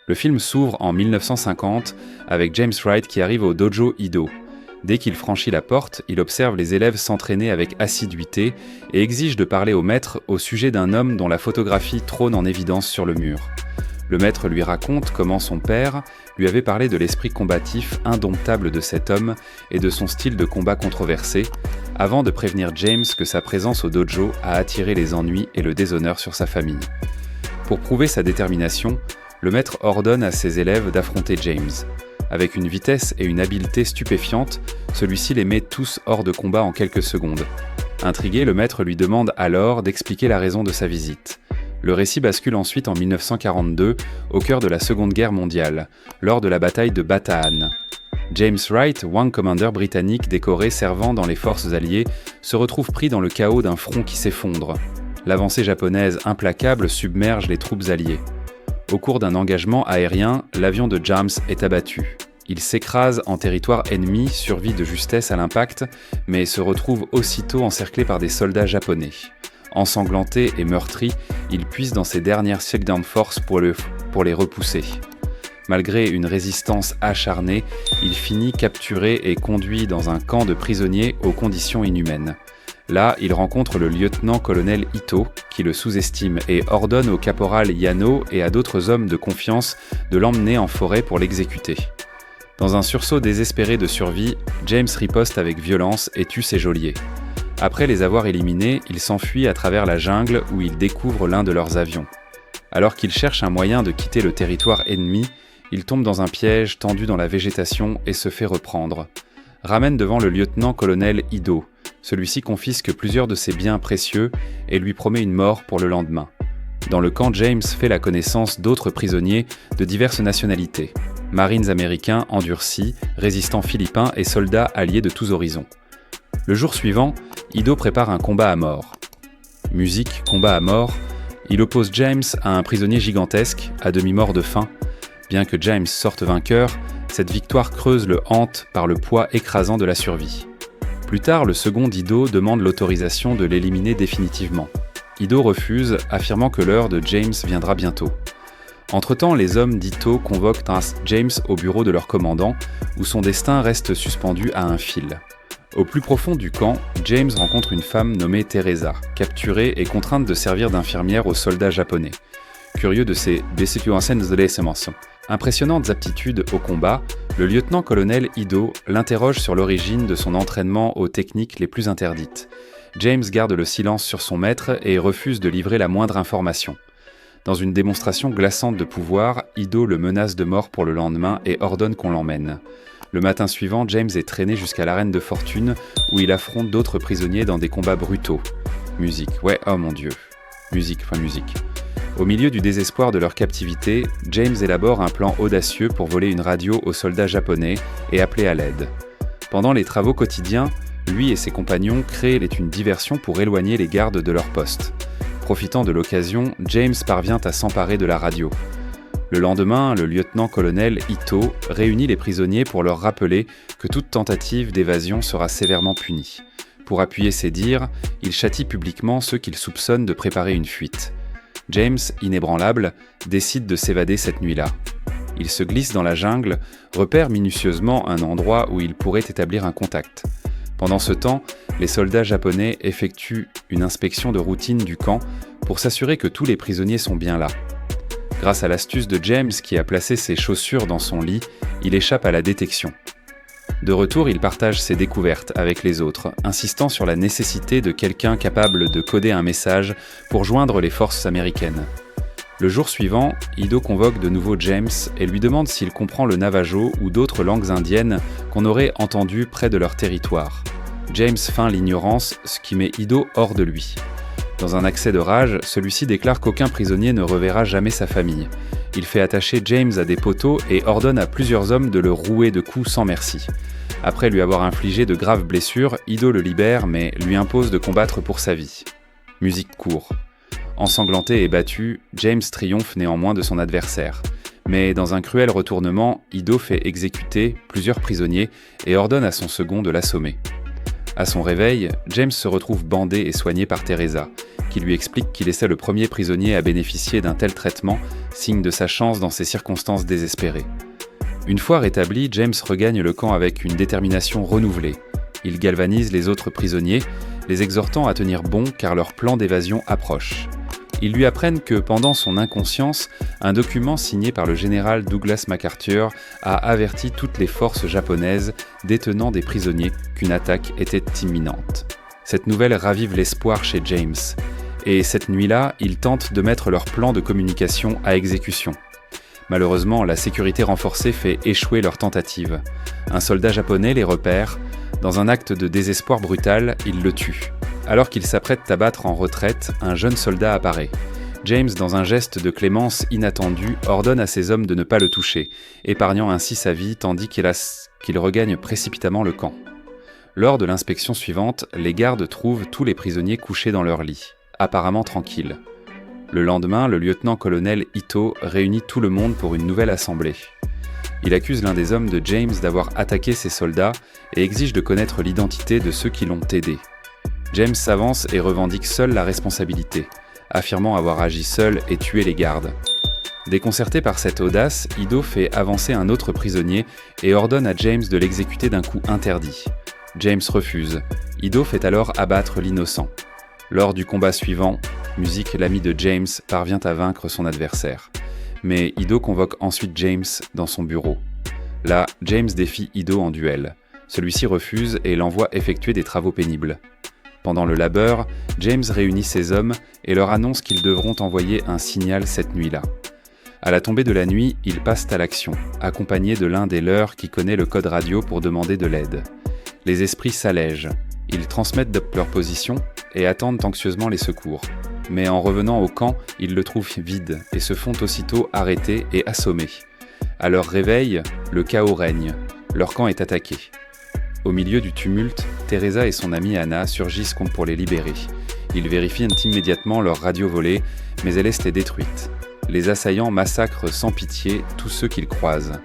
Le film s'ouvre en 1950 avec James Wright qui arrive au dojo Ido. Dès qu'il franchit la porte, il observe les élèves s'entraîner avec assiduité et exige de parler au maître au sujet d'un homme dont la photographie trône en évidence sur le mur. Le maître lui raconte comment son père lui avait parlé de l'esprit combatif indomptable de cet homme et de son style de combat controversé, avant de prévenir James que sa présence au dojo a attiré les ennuis et le déshonneur sur sa famille. Pour prouver sa détermination, le maître ordonne à ses élèves d'affronter James. Avec une vitesse et une habileté stupéfiantes, celui-ci les met tous hors de combat en quelques secondes. Intrigué, le maître lui demande alors d'expliquer la raison de sa visite. Le récit bascule ensuite en 1942, au cœur de la Seconde Guerre mondiale, lors de la bataille de Bataan. James Wright, Wing Commander britannique décoré servant dans les forces alliées, se retrouve pris dans le chaos d'un front qui s'effondre. L'avancée japonaise implacable submerge les troupes alliées. Au cours d'un engagement aérien, l'avion de James est abattu. Il s'écrase en territoire ennemi, survit de justesse à l'impact, mais se retrouve aussitôt encerclé par des soldats japonais. Ensanglanté et meurtri, il puise dans ses dernières shakedown force pour les repousser. Malgré une résistance acharnée, il finit capturé et conduit dans un camp de prisonniers aux conditions inhumaines. Là, il rencontre le lieutenant-colonel Ito, qui le sous-estime et ordonne au caporal Yano et à d'autres hommes de confiance de l'emmener en forêt pour l'exécuter. Dans un sursaut désespéré de survie, James riposte avec violence et tue ses geôliers. Après les avoir éliminés, il s'enfuit à travers la jungle où il découvre l'un de leurs avions. Alors qu'il cherche un moyen de quitter le territoire ennemi, il tombe dans un piège tendu dans la végétation et se fait reprendre. Ramène devant le lieutenant-colonel Ido. Celui-ci confisque plusieurs de ses biens précieux et lui promet une mort pour le lendemain. Dans le camp, James fait la connaissance d'autres prisonniers de diverses nationalités. Marines américains endurcis, résistants philippins et soldats alliés de tous horizons. Le jour suivant, Ido prépare un combat à mort. Musique, combat à mort, il oppose James à un prisonnier gigantesque, à demi-mort de faim. Bien que James sorte vainqueur, cette victoire creuse le hante par le poids écrasant de la survie. Plus tard, le second Ido demande l'autorisation de l'éliminer définitivement. Ido refuse, affirmant que l'heure de James viendra bientôt. Entre-temps, les hommes d'Ito convoquent James au bureau de leur commandant, où son destin reste suspendu à un fil. Au plus profond du camp, James rencontre une femme nommée Teresa, capturée et contrainte de servir d'infirmière aux soldats japonais. Curieux de ses impressionnantes aptitudes au combat, le lieutenant-colonel Ido l'interroge sur l'origine de son entraînement aux techniques les plus interdites. James garde le silence sur son maître et refuse de livrer la moindre information. Dans une démonstration glaçante de pouvoir, Ido le menace de mort pour le lendemain et ordonne qu'on l'emmène. Le matin suivant, James est traîné jusqu'à l'arène de fortune où il affronte d'autres prisonniers dans des combats brutaux. Musique, ouais, oh mon Dieu. Musique. Au milieu du désespoir de leur captivité, James élabore un plan audacieux pour voler une radio aux soldats japonais et appeler à l'aide. Pendant les travaux quotidiens, lui et ses compagnons créent une diversion pour éloigner les gardes de leur poste. Profitant de l'occasion, James parvient à s'emparer de la radio. Le lendemain, le lieutenant-colonel Ito réunit les prisonniers pour leur rappeler que toute tentative d'évasion sera sévèrement punie. Pour appuyer ses dires, il châtie publiquement ceux qu'il soupçonne de préparer une fuite. James, inébranlable, décide de s'évader cette nuit-là. Il se glisse dans la jungle, repère minutieusement un endroit où il pourrait établir un contact. Pendant ce temps, les soldats japonais effectuent une inspection de routine du camp pour s'assurer que tous les prisonniers sont bien là. Grâce à l'astuce de James qui a placé ses chaussures dans son lit, il échappe à la détection. De retour, il partage ses découvertes avec les autres, insistant sur la nécessité de quelqu'un capable de coder un message pour joindre les forces américaines. Le jour suivant, Ido convoque de nouveau James et lui demande s'il comprend le navajo ou d'autres langues indiennes qu'on aurait entendues près de leur territoire. James feint l'ignorance, ce qui met Ido hors de lui. Dans un accès de rage, celui-ci déclare qu'aucun prisonnier ne reverra jamais sa famille. Il fait attacher James à des poteaux et ordonne à plusieurs hommes de le rouer de coups sans merci. Après lui avoir infligé de graves blessures, Ido le libère mais lui impose de combattre pour sa vie. Musique court. Ensanglanté et battu, James triomphe néanmoins de son adversaire. Mais dans un cruel retournement, Ido fait exécuter plusieurs prisonniers et ordonne à son second de l'assommer. À son réveil, James se retrouve bandé et soigné par Teresa. qui lui explique qu'il essaie le premier prisonnier à bénéficier d'un tel traitement, signe de sa chance dans ces circonstances désespérées. Une fois rétabli, James regagne le camp avec une détermination renouvelée. Il galvanise les autres prisonniers, les exhortant à tenir bon car leur plan d'évasion approche. Ils lui apprennent que pendant son inconscience, un document signé par le général Douglas MacArthur a averti toutes les forces japonaises détenant des prisonniers qu'une attaque était imminente. Cette nouvelle ravive l'espoir chez James, et cette nuit-là, ils tentent de mettre leur plan de communication à exécution. Malheureusement, la sécurité renforcée fait échouer leur tentative. Un soldat japonais les repère. Dans un acte de désespoir brutal, il le tue. Alors qu'ils s'apprêtent à battre en retraite, un jeune soldat apparaît. James, dans un geste de clémence inattendu, ordonne à ses hommes de ne pas le toucher, épargnant ainsi sa vie tandis qu'il regagne précipitamment le camp. Lors de l'inspection suivante, les gardes trouvent tous les prisonniers couchés dans leur lit, apparemment tranquilles. Le lendemain, le lieutenant-colonel Ito réunit tout le monde pour une nouvelle assemblée. Il accuse l'un des hommes de James d'avoir attaqué ses soldats et exige de connaître l'identité de ceux qui l'ont aidé. James s'avance et revendique seul la responsabilité, affirmant avoir agi seul et tué les gardes. Déconcerté par cette audace, Ito fait avancer un autre prisonnier et ordonne à James de l'exécuter d'un coup interdit. James refuse. Ito fait alors abattre l'innocent. Lors du combat suivant, Musique, l'ami de James, parvient à vaincre son adversaire. Mais Ito convoque ensuite James dans son bureau. Là, James défie Ito en duel. Celui-ci refuse et l'envoie effectuer des travaux pénibles. Pendant le labeur, James réunit ses hommes et leur annonce qu'ils devront envoyer un signal cette nuit-là. À la tombée de la nuit, ils passent à l'action, accompagnés de l'un des leurs qui connaît le code radio pour demander de l'aide. Les esprits s'allègent. Ils transmettent leur position et attendent anxieusement les secours. Mais en revenant au camp, ils le trouvent vide et se font aussitôt arrêter et assommer. À leur réveil, le chaos règne. Leur camp est attaqué. Au milieu du tumulte, Teresa et son amie Anna surgissent pour les libérer. Ils vérifient immédiatement leur radio volée, mais elle est détruite. Les assaillants massacrent sans pitié tous ceux qu'ils croisent.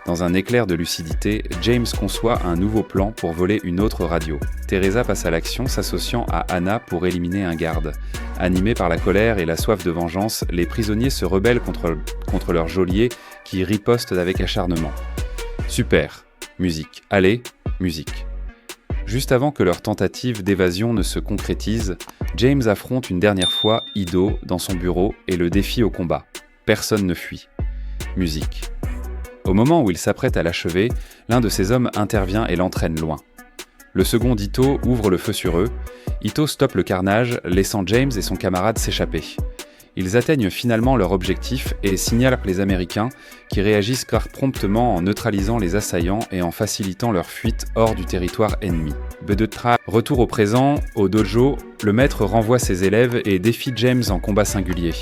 Dans un éclair de lucidité, James conçoit un nouveau plan pour voler une autre radio. Teresa passe à l'action, s'associant à Anna pour éliminer un garde. Animés par la colère et la soif de vengeance, les prisonniers se rebellent contre leur geôlier qui riposte avec acharnement. Super. Musique. Allez, musique. Juste avant que leur tentative d'évasion ne se concrétise, James affronte une dernière fois Ito dans son bureau et le défie au combat. Personne ne fuit. Musique. Au moment où il s'apprête à l'achever, l'un de ses hommes intervient et l'entraîne loin. Le second Ito ouvre le feu sur eux. Ito stoppe le carnage, laissant James et son camarade s'échapper. Ils atteignent finalement leur objectif et signalent les Américains, qui réagissent promptement en neutralisant les assaillants et en facilitant leur fuite hors du territoire ennemi. Retour au présent, au dojo, le maître renvoie ses élèves et défie James en combat singulier.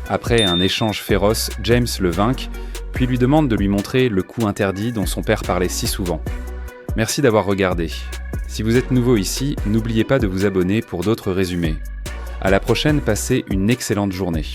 Après un échange féroce, James le vainc, puis lui demande de lui montrer le coup interdit dont son père parlait si souvent. Merci d'avoir regardé. Si vous êtes nouveau ici, n'oubliez pas de vous abonner pour d'autres résumés. À la prochaine, passez une excellente journée.